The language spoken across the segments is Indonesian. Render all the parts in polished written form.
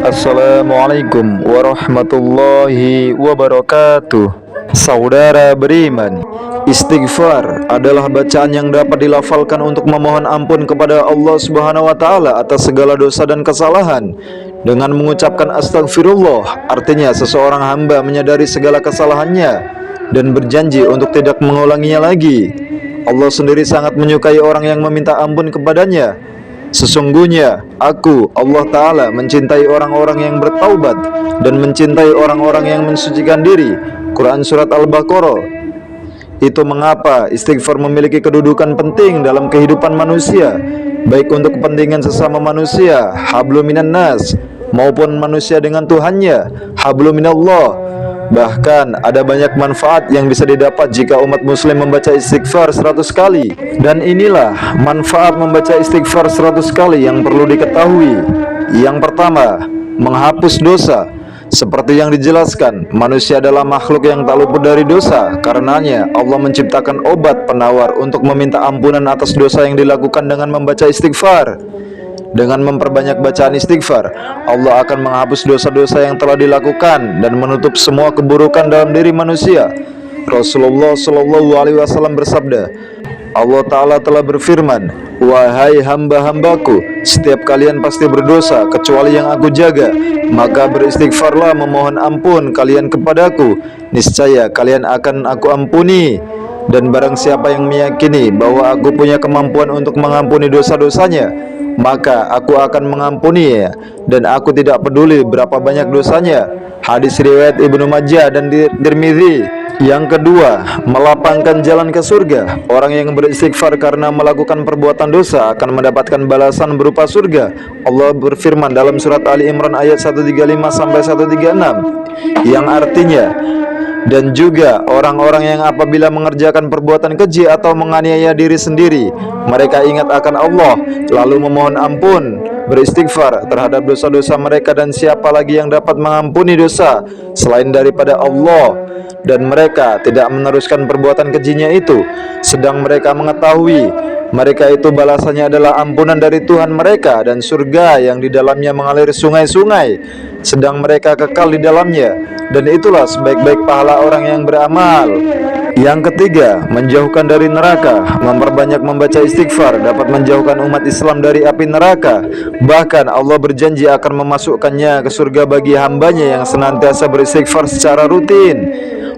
Assalamualaikum warahmatullahi wabarakatuh. Saudara beriman, istighfar adalah bacaan yang dapat dilafalkan untuk memohon ampun kepada Allah Subhanahu wa taala atas segala dosa dan kesalahan. Dengan mengucapkan astagfirullah, artinya seseorang hamba menyadari segala kesalahannya dan berjanji untuk tidak mengulanginya lagi. Allah sendiri sangat menyukai orang yang meminta ampun kepadanya. Sesungguhnya aku, Allah Ta'ala, mencintai orang-orang yang bertaubat dan mencintai orang-orang yang mensucikan diri. Quran Surat Al-Baqarah. Itu mengapa istighfar memiliki kedudukan penting dalam kehidupan manusia, baik untuk kepentingan sesama manusia, hablum minan nas, maupun manusia dengan Tuhannya, hablum minallah. Bahkan ada banyak manfaat yang bisa didapat jika umat muslim membaca istighfar 100 kali. Dan inilah manfaat membaca istighfar 100 kali yang perlu diketahui. Yang pertama, menghapus dosa. Seperti yang dijelaskan, manusia adalah makhluk yang tak luput dari dosa. Karenanya Allah menciptakan obat penawar untuk meminta ampunan atas dosa yang dilakukan dengan membaca istighfar. Dengan memperbanyak bacaan istighfar, Allah akan menghapus dosa-dosa yang telah dilakukan dan menutup semua keburukan dalam diri manusia. Rasulullah Shallallahu Alaihi Wasallam bersabda, Allah Ta'ala telah berfirman, wahai hamba-hambaku, setiap kalian pasti berdosa kecuali yang aku jaga, maka beristighfarlah memohon ampun kalian kepadaku, niscaya kalian akan aku ampuni. Dan barang siapa yang meyakini bahwa aku punya kemampuan untuk mengampuni dosa-dosanya, maka aku akan mengampuni, dan aku tidak peduli berapa banyak dosanya. Hadis riwayat Ibnu Majah dan Tirmidzi. Yang kedua, melapangkan jalan ke surga. Orang yang beristighfar karena melakukan perbuatan dosa akan mendapatkan balasan berupa surga. Allah berfirman dalam surat Ali Imran ayat 135 sampai 136, yang artinya, dan juga orang-orang yang apabila mengerjakan perbuatan keji atau menganiaya diri sendiri, mereka ingat akan Allah, lalu memohon ampun, beristighfar terhadap dosa-dosa mereka, dan siapa lagi yang dapat mengampuni dosa selain daripada Allah, dan mereka tidak meneruskan perbuatan kejinya itu, sedang mereka mengetahui mereka itu balasannya adalah ampunan dari Tuhan mereka dan surga yang di dalamnya mengalir sungai-sungai, sedang mereka kekal di dalamnya, dan itulah sebaik-baik pahala orang yang beramal. Yang ketiga, menjauhkan dari neraka. Memperbanyak membaca istighfar dapat menjauhkan umat Islam dari api neraka. Bahkan Allah berjanji akan memasukkannya ke surga bagi hambanya yang senantiasa beristighfar secara rutin.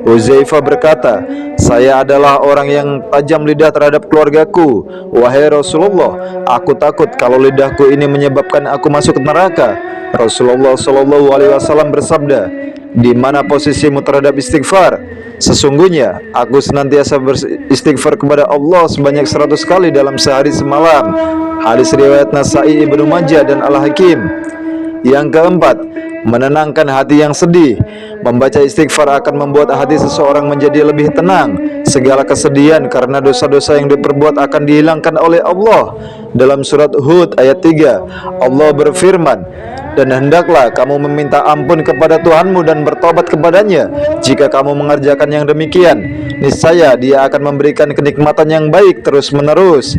Uzaifah berkata, saya adalah orang yang tajam lidah terhadap keluargaku. Wahai Rasulullah, aku takut kalau lidahku ini menyebabkan aku masuk neraka. Rasulullah Shallallahu Alaihi Wasallam bersabda, di mana posisimu terhadap istighfar? Sesungguhnya aku senantiasa beristighfar kepada Allah sebanyak 100 kali dalam sehari semalam. Hadis riwayat Nasai, Ibnu Majah dan Al-Hakim. Yang keempat, menenangkan hati yang sedih. Membaca istighfar akan membuat hati seseorang menjadi lebih tenang. Segala kesedihan karena dosa-dosa yang diperbuat akan dihilangkan oleh Allah. Dalam surat Hud ayat 3, Allah berfirman, dan hendaklah kamu meminta ampun kepada Tuhanmu dan bertobat kepadanya. Jika kamu mengerjakan yang demikian, niscaya Dia akan memberikan kenikmatan yang baik terus-menerus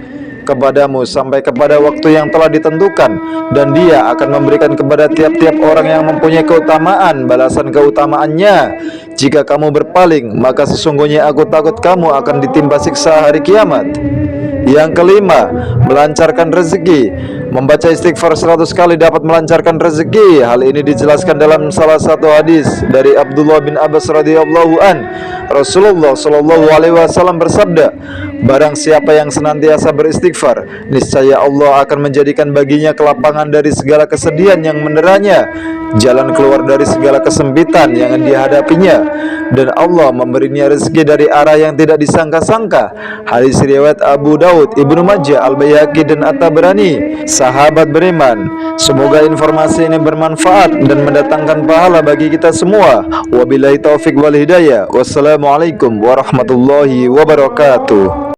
kepadamu sampai kepada waktu yang telah ditentukan, dan Dia akan memberikan kepada tiap-tiap orang yang mempunyai keutamaan balasan keutamaannya. Jika kamu berpaling, maka sesungguhnya aku takut kamu akan ditimpa siksa hari kiamat. Yang kelima, melancarkan rezeki. Membaca istighfar 100 kali dapat melancarkan rezeki. Hal ini dijelaskan dalam salah satu hadis dari Abdullah bin Abbas radhiyallahu an. Rasulullah Shallallahu Alaihi Wasallam bersabda, barang siapa yang senantiasa beristighfar, niscaya Allah akan menjadikan baginya kelapangan dari segala kesedihan yang menderanya, jalan keluar dari segala kesempitan yang dihadapinya, dan Allah memberinya rezeki dari arah yang tidak disangka-sangka. Hadis riwayat Abu Daud, Ibnu Majah, Al-Baihaqi dan At-Tabrani. Sahabat beriman, semoga informasi ini bermanfaat dan mendatangkan pahala bagi kita semua. Wabillahi taufik wal hidayah. Wassalamualaikum warahmatullahi wabarakatuh.